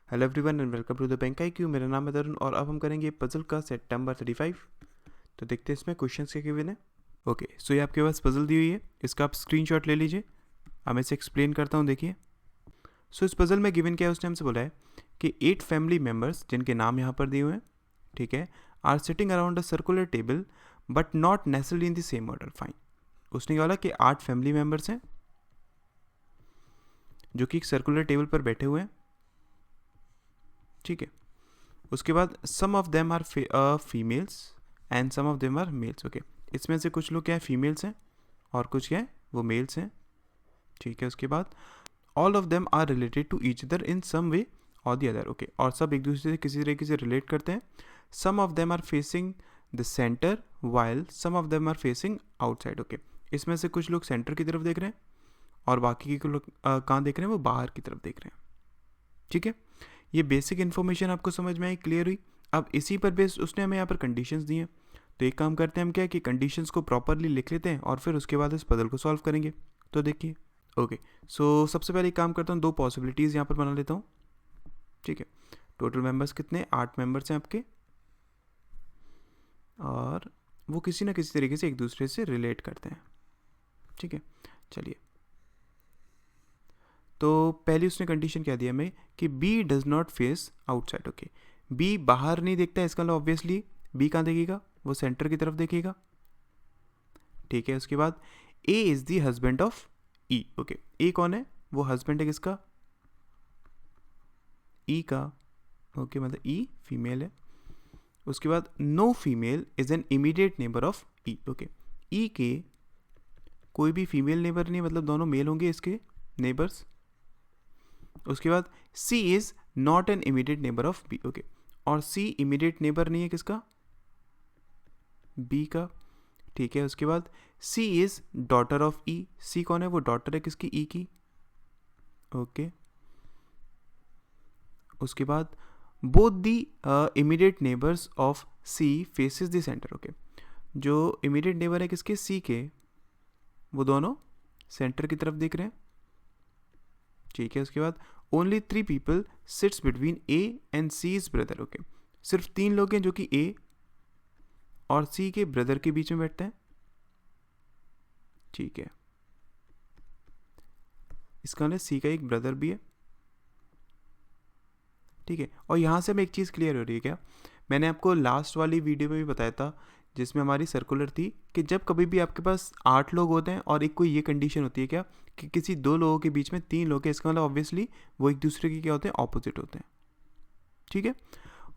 Hello everyone and welcome to the bank IQ। मेरा नाम है तरुण और अब हम करेंगे पजल का सेट नंबर 35। तो देखते हैं इसमें क्वेश्चंस क्या गिवन है। ओके, सो ये आपके पास पजल दी हुई है, इसका आप स्क्रीनशॉट ले लीजिए। मैं इसे एक्सप्लेन करता हूँ, देखिए। सो इस पजल में गिवन क्या है, उसने हमसे बोला है कि 8 फैमिली मेम्बर्स, जिनके नाम यहाँ पर दिए हुए हैं, ठीक है, are sitting around a circular table but not necessarily in the same order. Fine. उसने क्या बोला कि 8 फैमिली मेम्बर्स हैं जो कि एक सर्कुलर टेबल पर बैठे हुए हैं, ठीक है। उसके बाद some of them are females and some of them are males. Okay, इसमें से कुछ लोग क्या है, फीमेल्स हैं और कुछ क्या है, वो मेल्स हैं, ठीक है। उसके बाद all of them are related to each other in some way और दी अदर। ओके, और सब एक दूसरे से किसी तरीके से रिलेट करते हैं। Some of them are facing the centre while some of them are facing outside. Okay, इसमें से कुछ लोग सेंटर की तरफ देख रहे हैं और बाकी के लोग कहाँ देख रहे हैं, वो बाहर की तरफ देख रहे हैं, ठीक है। ये बेसिक इन्फॉर्मेशन आपको समझ में आई, क्लियर हुई। अब इसी पर बेस उसने हमें यहाँ पर कंडीशंस दी हैं, तो एक काम करते हैं हम क्या है कि कंडीशंस को प्रॉपरली लिख लेते हैं और फिर उसके बाद इस पजल को सॉल्व करेंगे। तो देखिए, ओके, सो सबसे पहले एक काम करता हूँ, 2 पॉसिबिलिटीज़ यहाँ पर बना लेता हूँ, ठीक है। टोटल मेंबर्स कितने, 8 मेंबर्स हैं आपके, और वो किसी ना किसी तरीके से एक दूसरे से रिलेट करते हैं, ठीक है। चलिए, तो पहली उसने कंडीशन क्या दिया हमें कि B does not face outside. Okay, B बाहर नहीं देखता है, इसका मतलब ऑब्वियसली बी कहाँ देखेगा, वो सेंटर की तरफ देखेगा, ठीक है। उसके बाद A is the husband of E. Okay, A कौन है, वो हस्बैंड है किसका, ई का, ओके, मतलब ई फीमेल है। उसके बाद no female is an immediate neighbour of E. Okay, E के कोई भी फीमेल नेबर नहीं, मतलब दोनों मेल होंगे इसके नेबर्स। उसके बाद C is not an immediate neighbour of B. Okay, और सी इमीडिएट नेबर नहीं है किसका, बी का, ठीक है। उसके बाद सी इज डॉटर ऑफ ई। सी कौन है, वो डॉटर है किसकी, ई की, ओके। उसके बाद both the immediate neighbours of C faces the centre. Okay, जो इमीडिएट नेबर है किसके, सी के, वो दोनों सेंटर की तरफ देख रहे हैं, ठीक है। उसके बाद only 3 people sits between A and C is brother. Okay, सिर्फ 3 लोग हैं जो कि ए और सी के ब्रदर के बीच में बैठते हैं, ठीक है। इसका मतलब सी का एक ब्रदर भी है, ठीक है। और यहाँ से हमें एक चीज़ क्लियर हो रही है क्या, मैंने आपको लास्ट वाली वीडियो में भी बताया था जिसमें हमारी सर्कुलर थी कि जब कभी भी आपके पास 8 लोग होते हैं और एक कोई ये कंडीशन होती है क्या कि किसी 2 लोगों के बीच में 3 लोग हैं, इसका मतलब ऑब्वियसली वो एक दूसरे के क्या होते हैं, ऑपोजिट होते हैं, ठीक है।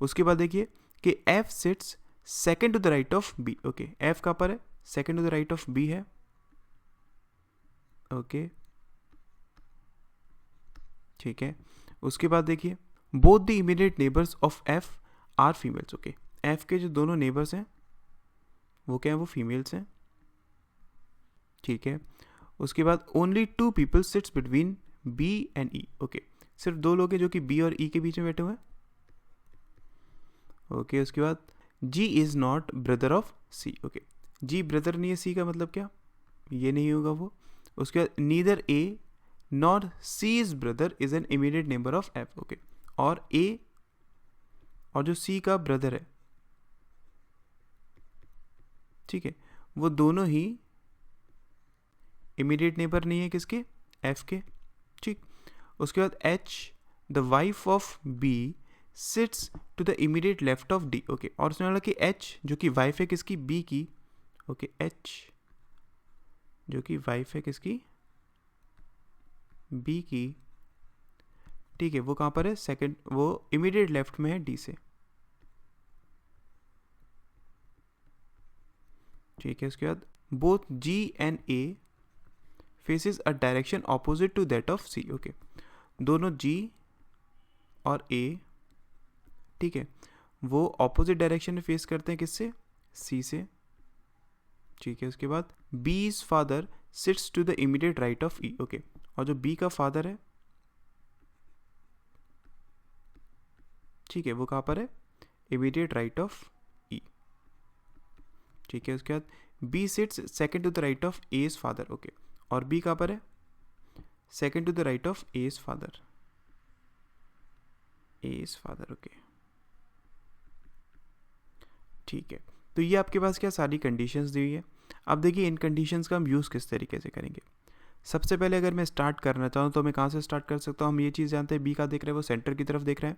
उसके बाद देखिए कि F sits second to the right of B. Okay, F कहाँ पर है, second to the right of B है, ओके, ठीक है। उसके बाद देखिए both the immediate neighbours of F are females. Okay, F के जो दोनों नेबर्स हैं वो क्या है, वो फीमेल्स हैं, ठीक है। उसके बाद only 2 people sits between B and E. Okay, सिर्फ 2 लोग हैं जो कि बी और ई के बीच में बैठे हुए हैं, ओके। उसके बाद G is not brother of C. Okay, G brother नहीं है सी का, मतलब क्या, ये नहीं होगा वो। उसके बाद neither A not C is brother is an immediate neighbour of F. Okay, और ए और जो सी का ब्रदर है, ठीक है, वो दोनों ही इमीडिएट नेबर नहीं है किसके, एफ के, ठीक। उसके बाद H the wife of B sits to the immediate left of D. Okay, और उसने बोला कि एच जो कि वाइफ है किसकी, बी की, ओके, एच जो कि वाइफ है किसकी, बी की, ठीक है, वो कहाँ पर है, सेकंड, वो इमीडिएट लेफ्ट में है डी से, ठीक है। उसके बाद both G and A faces a direction opposite to that of C. Okay, दोनों जी और ए, ठीक है, वो ऑपोजिट डायरेक्शन में फेस करते हैं किससे, सी से, ठीक है। उसके बाद B's father sits to the immediate right of E. Okay, और जो बी का फादर है, ठीक है, वो कहाँ पर है, इमीडिएट राइट ऑफ ई, ठीक है। उसके बाद B sits second to the right of A's father. Okay, और बी कहाँ पर है, second to the right of A's father, A is father, okay ठीक है। तो ये आपके पास क्या सारी कंडीशंस दी हुई है। अब देखिए इन कंडीशंस का हम यूज़ किस तरीके से करेंगे। सबसे पहले अगर मैं स्टार्ट करना चाहूँ तो मैं कहाँ से स्टार्ट कर सकता हूँ। हम ये चीज़ जानते हैं बी का देख रहे हैं वो सेंटर की तरफ देख रहा है,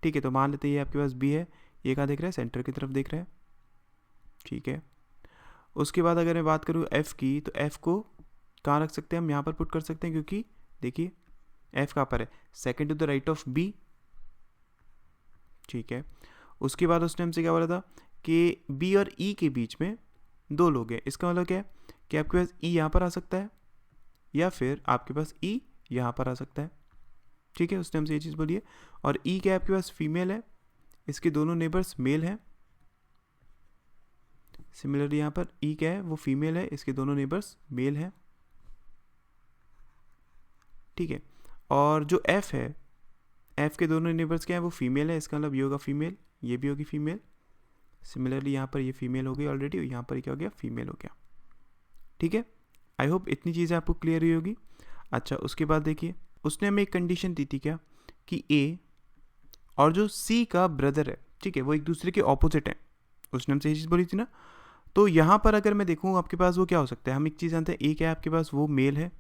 ठीक है। तो मान लेते हैं ये आपके पास बी है, ये कहाँ देख रहा है, सेंटर की तरफ देख रहा है, ठीक है। उसके बाद अगर मैं बात करूँ एफ़ की, तो एफ़ को कहाँ रख सकते हैं हम, यहाँ पर पुट कर सकते हैं, क्योंकि देखिए एफ़ कहाँ पर है, second to the right of B, ठीक है। उसके बाद उसने हमसे क्या बोला था कि बी और ई के बीच में दो लोग हैं। इसका मतलब क्या है कि आपके पास ई यहाँ पर आ सकता है या फिर आपके पास ई यहाँ पर आ सकता है, ठीक है। उसने हमसे ये चीज़ बोली है। और ई क्या आपके पास फीमेल है, इसके दोनों नेबर्स मेल हैं। सिमिलरली यहाँ पर ई क्या है, वो फीमेल है, इसके दोनों नेबर्स मेल हैं, ठीक है। और जो एफ है, एफ के दोनों नेबर्स क्या है, वो फीमेल है, इसका मतलब ये होगा फीमेल, ये भी होगी फीमेल। सिमिलरली यहाँ पर ये फीमेल हो गई ऑलरेडी, यहाँ पर क्या हो गया, फीमेल हो गया, ठीक है। आई होप इतनी चीज़ें आपको क्लियर हुई होगी। अच्छा, उसके बाद देखिए उसने हमें एक कंडीशन दी थी क्या, कि ए और जो सी का ब्रदर है, ठीक है, वो एक दूसरे के ऑपोजिट हैं। उसने हमसे ये चीज़ बोली थी ना। तो यहाँ पर अगर मैं देखूँ आपके पास वो क्या हो सकता है, हम एक चीज़ जानते हैं ए क्या है आपके पास, वो मेल है,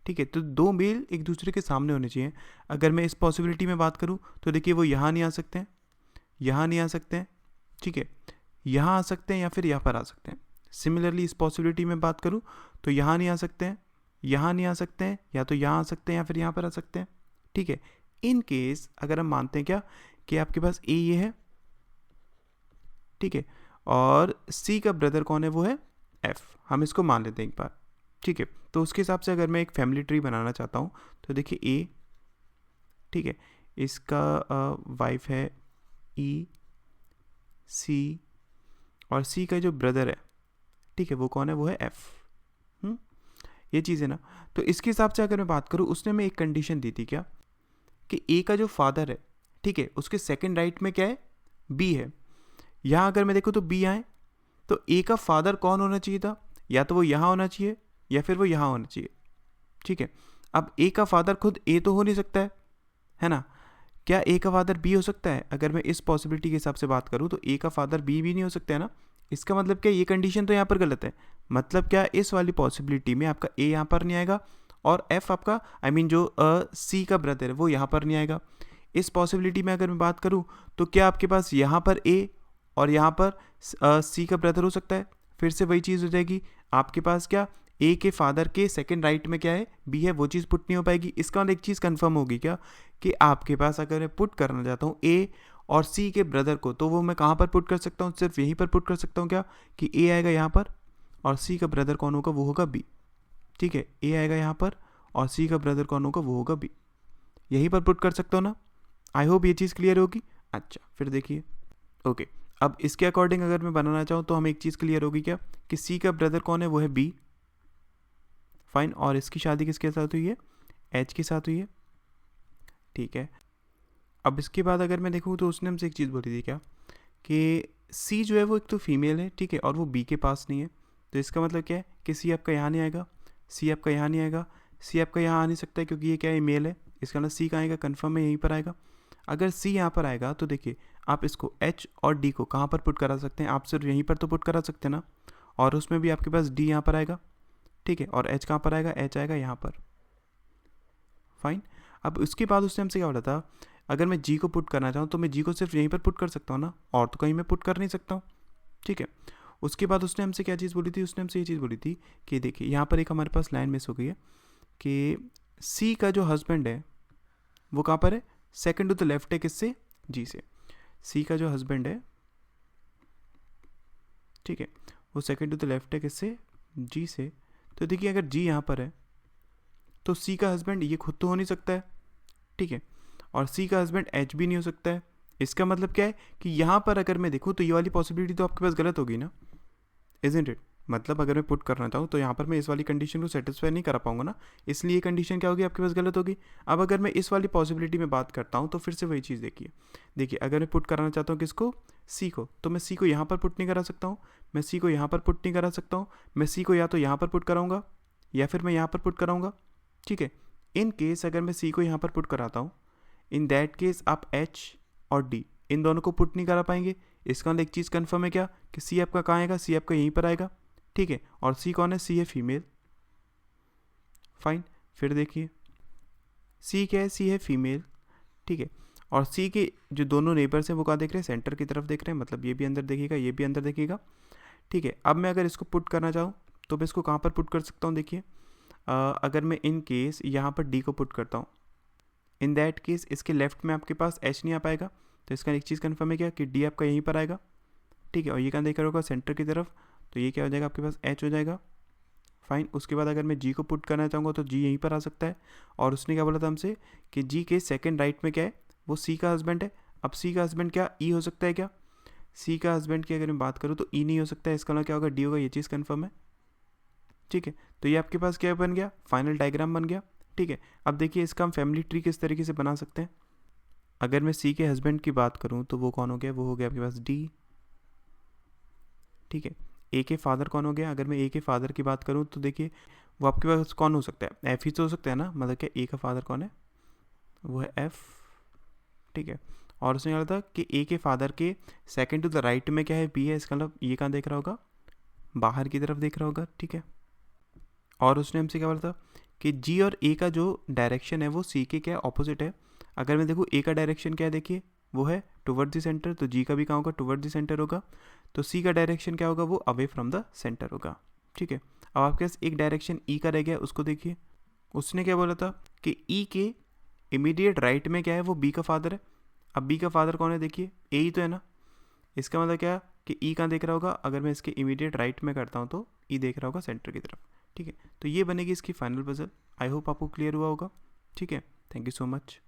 ठीक है। तो दो मेल एक दूसरे के सामने होने चाहिए। अगर मैं इस पॉसिबिलिटी में बात करूँ तो देखिए वो यहाँ नहीं आ सकते हैं, यहाँ नहीं आ सकते हैं, ठीक है, यहाँ आ सकते हैं या फिर यहाँ पर आ सकते हैं। सिमिलरली इस पॉसिबिलिटी में बात करूँ तो यहाँ नहीं आ सकते हैं, यहाँ नहीं आ सकते हैं, या तो यहाँ आ सकते हैं या फिर यहाँ पर आ सकते हैं, ठीक है। इन केस अगर हम मानते हैं क्या कि आपके पास ए ये है, ठीक है, और सी का ब्रदर कौन है, वो है एफ, हम इसको मान लेते हैं एक बार, ठीक है। तो उसके हिसाब से अगर मैं एक फैमिली ट्री बनाना चाहता हूँ तो देखिए ए, ठीक है, इसका वाइफ है ई, सी, और सी का जो ब्रदर है, ठीक है, वो कौन है, वो है एफ। ये चीज़ है ना। तो इसके हिसाब से अगर मैं बात करूँ, उसने हमें एक कंडीशन दी थी क्या, कि ए का जो फादर है, ठीक है, उसके सेकंड राइट में क्या है, बी है। यहाँ अगर मैं देखूँ तो बी आए, तो ए का फादर कौन होना चाहिए था, या तो वो यहाँ होना चाहिए या फिर वो यहाँ होना चाहिए, ठीक है। अब ए का फादर खुद ए तो हो नहीं सकता है ना। क्या ए का फादर बी हो सकता है, अगर मैं इस पॉसिबिलिटी के हिसाब से बात करूँ तो ए का फादर बी भी नहीं हो सकता है ना। इसका मतलब क्या, ये कंडीशन तो यहाँ पर गलत है। मतलब क्या, इस वाली पॉसिबिलिटी में आपका ए यहाँ पर नहीं आएगा और एफ आपका जो सी का ब्रदर है वो यहाँ पर नहीं आएगा। इस पॉसिबिलिटी में अगर मैं बात करूँ तो क्या आपके पास यहाँ पर ए और यहाँ पर सी का ब्रदर हो सकता है। फिर से वही चीज़ हो जाएगी, आपके पास क्या ए के फादर के सेकंड राइट में क्या है, बी है, वो चीज़ पुट नहीं हो पाएगी। इसका मतलब एक चीज़ कंफर्म होगी क्या, कि आपके पास अगर मैं पुट करना चाहता हूँ ए और सी के ब्रदर को, तो वो मैं कहाँ पर पुट कर सकता हूँ, सिर्फ यहीं पर पुट कर सकता हूँ क्या, कि ए आएगा यहाँ पर और सी का ब्रदर कौन होगा, वो होगा बी, ठीक है। ए आएगा यहाँ पर और सी का ब्रदर कौन होगा, वो होगा बी, यहीं पर पुट कर सकता हूँ ना। आई होप ये चीज़ क्लियर होगी। अच्छा, फिर देखिए ओके, अब इसके अकॉर्डिंग अगर मैं बनाना चाहूँ तो हमें एक चीज़ क्लियर होगी क्या, कि सी का ब्रदर कौन है, वो है बी, फाइन। और इसकी शादी किसके साथ हुई है, एच के साथ हुई है, ठीक है। अब इसके बाद अगर मैं देखूँ तो उसने हमसे एक चीज़ बोली थी क्या, कि सी जो है वो एक तो फीमेल है, ठीक है, और वो बी के पास नहीं है। तो इसका मतलब क्या है कि सी आपका यहाँ नहीं आएगा, सी आपका यहाँ नहीं आएगा, सी आपका यहाँ आ नहीं सकता है क्योंकि ये क्या है, मेल है। इसका मतलब सी कहाँ आएगा, कन्फर्म है यहीं पर आएगा। अगर सी यहाँ पर आएगा तो देखिए आप इसको एच और डी को कहाँ पर पुट करा सकते हैं, आप सिर्फ यहीं पर तो पुट करा सकते हैं ना। और उसमें भी आपके पास डी यहाँ पर आएगा, ठीक है, और एच कहाँ पर आएगा, एच आएगा यहाँ पर, फाइन। अब उसके बाद उसने हमसे क्या बोला था, अगर मैं जी को पुट करना चाहूँ तो मैं जी को सिर्फ यहीं पर पुट कर सकता हूँ ना, और तो कहीं मैं पुट कर नहीं सकता हूँ, ठीक है। उसके बाद उसने हमसे क्या चीज़ बोली थी, उसने हमसे ये चीज़ बोली थी कि देखिए यहाँ पर एक हमारे पास लाइन मिस हो गई है, कि सी का जो हस्बैंड है वो कहाँ पर है, सेकंड टू द लेफ्ट है, किससे, जी से। सी का जो हस्बैंड है, ठीक है, वो सेकंड टू द लेफ्ट है, किससे, जी से। तो देखिए अगर जी यहाँ पर है तो सी का हस्बैंड ये खुद तो हो नहीं सकता है, ठीक है, और सी का हस्बैंड एच भी नहीं हो सकता है। इसका मतलब क्या है कि यहाँ पर अगर मैं देखूँ तो ये वाली पॉसिबिलिटी तो आपके पास गलत होगी ना, इजंट इट। मतलब अगर मैं पुट करना चाहूँ तो यहाँ पर मैं इस वाली कंडीशन को सेटिस्फाई नहीं करा पाऊंगा ना, इसलिए ये कंडीशन क्या होगी, आपके पास गलत होगी। अब अगर मैं इस वाली पॉसिबिलिटी में बात करता हूँ तो फिर से वही चीज़ देखिए अगर मैं पुट कराना चाहता हूँ किसको, सी को, तो मैं सी को यहाँ पर पुट नहीं करा सकता हूँ, मैं सी को यहाँ पर पुट नहीं करा सकता हूँ, मैं सी को या तो यहाँ पर पुट कराऊंगा या फिर मैं यहाँ पर पुट कराऊंगा, ठीक है। इन केस अगर मैं सी को यहाँ पर पुट कराता हूँ, इन दैट केस आप एच और डी इन दोनों को पुट नहीं करा पाएंगे। इसका मतलब एक चीज़ कन्फर्म है क्या कि सी आपका कहाँ आएगा, सी आपका यहीं पर आएगा, ठीक है। और सी कौन है, सी है फीमेल, फाइन। फिर देखिए सी क्या है, सी है फीमेल, ठीक है। और सी के जो दोनों नेबर्स हैं वो कहाँ देख रहे हैं, सेंटर की तरफ देख रहे हैं, मतलब ये भी अंदर देखेगा, ये भी अंदर देखेगा, ठीक है। अब मैं अगर इसको पुट करना चाहूँ तो मैं इसको कहाँ पर पुट कर सकता हूँ, देखिए अगर मैं इन केस यहाँ पर डी को पुट करता हूँ, इन दैट केस इसके लेफ्ट में आपके पास एच नहीं आ पाएगा, तो इसका एक चीज़ कन्फर्म है क्या कि डी आपका यहीं पर आएगा, ठीक है। और ये कहाँ देख रहा होगा, सेंटर की तरफ, तो ये क्या हो जाएगा आपके पास, एच हो जाएगा, फाइन। उसके बाद अगर मैं जी को पुट करना चाहूँगा तो जी यहीं पर आ सकता है। और उसने क्या बोला था हमसे कि जी के सेकंड राइट में क्या है, वो सी का हस्बैंड है। अब सी का हस्बैंड क्या ई हो सकता है क्या, सी का हस्बैंड की अगर मैं बात करूँ तो ई नहीं हो सकता है, इसका मतलब क्या होगा, डी होगा, ये चीज़ कन्फर्म है, ठीक है। तो ये आपके पास क्या बन गया, फाइनल डायग्राम बन गया, ठीक है। अब देखिए इसका हम फैमिली ट्री किस तरीके से बना सकते हैं। अगर मैं सी के हस्बैंड की बात करूँ तो वो कौन हो गया, वो हो गया आपके पास डी, ठीक है। ए के फादर कौन हो गया, अगर मैं ए के फादर की बात करूँ तो देखिए वो आपके पास कौन हो सकता है, एफ ही तो हो सकता है ना, मतलब क्या ए का फादर कौन है, वो है एफ, ठीक है। और उसने कहा था कि ए के फादर के सेकंड टू द राइट में क्या है, बी है, इसका मतलब ये कहाँ देख रहा होगा, बाहर की तरफ देख रहा होगा, ठीक है। और उसने हमसे क्या बोला था कि जी और ए का जो डायरेक्शन है वो सी के क्या ऑपोजिट है। अगर मैं देखूँ ए का डायरेक्शन क्या है, देखिए वो है टुवर्ड द सेंटर, तो जी का भी कहाँ होगा, टुवर्ड द सेंटर होगा। तो सी का डायरेक्शन क्या होगा, वो अवे फ्रॉम द सेंटर होगा, ठीक है। अब आपके पास एक डायरेक्शन ई का रह गया, उसको देखिए। उसने क्या बोला था कि ई के इमीडिएट राइट में क्या है, वो बी का फादर है। अब बी का फादर कौन है, देखिए ए ही तो है ना, इसका मतलब क्या कि ई कहाँ देख रहा होगा, अगर मैं इसके इमीडिएट राइट में करता हूँ तो ई देख रहा होगा सेंटर की तरफ, ठीक है। तो ये बनेगी इसकी फाइनल पजल। आई होप आपको क्लियर हुआ होगा, ठीक है। Thank you so much.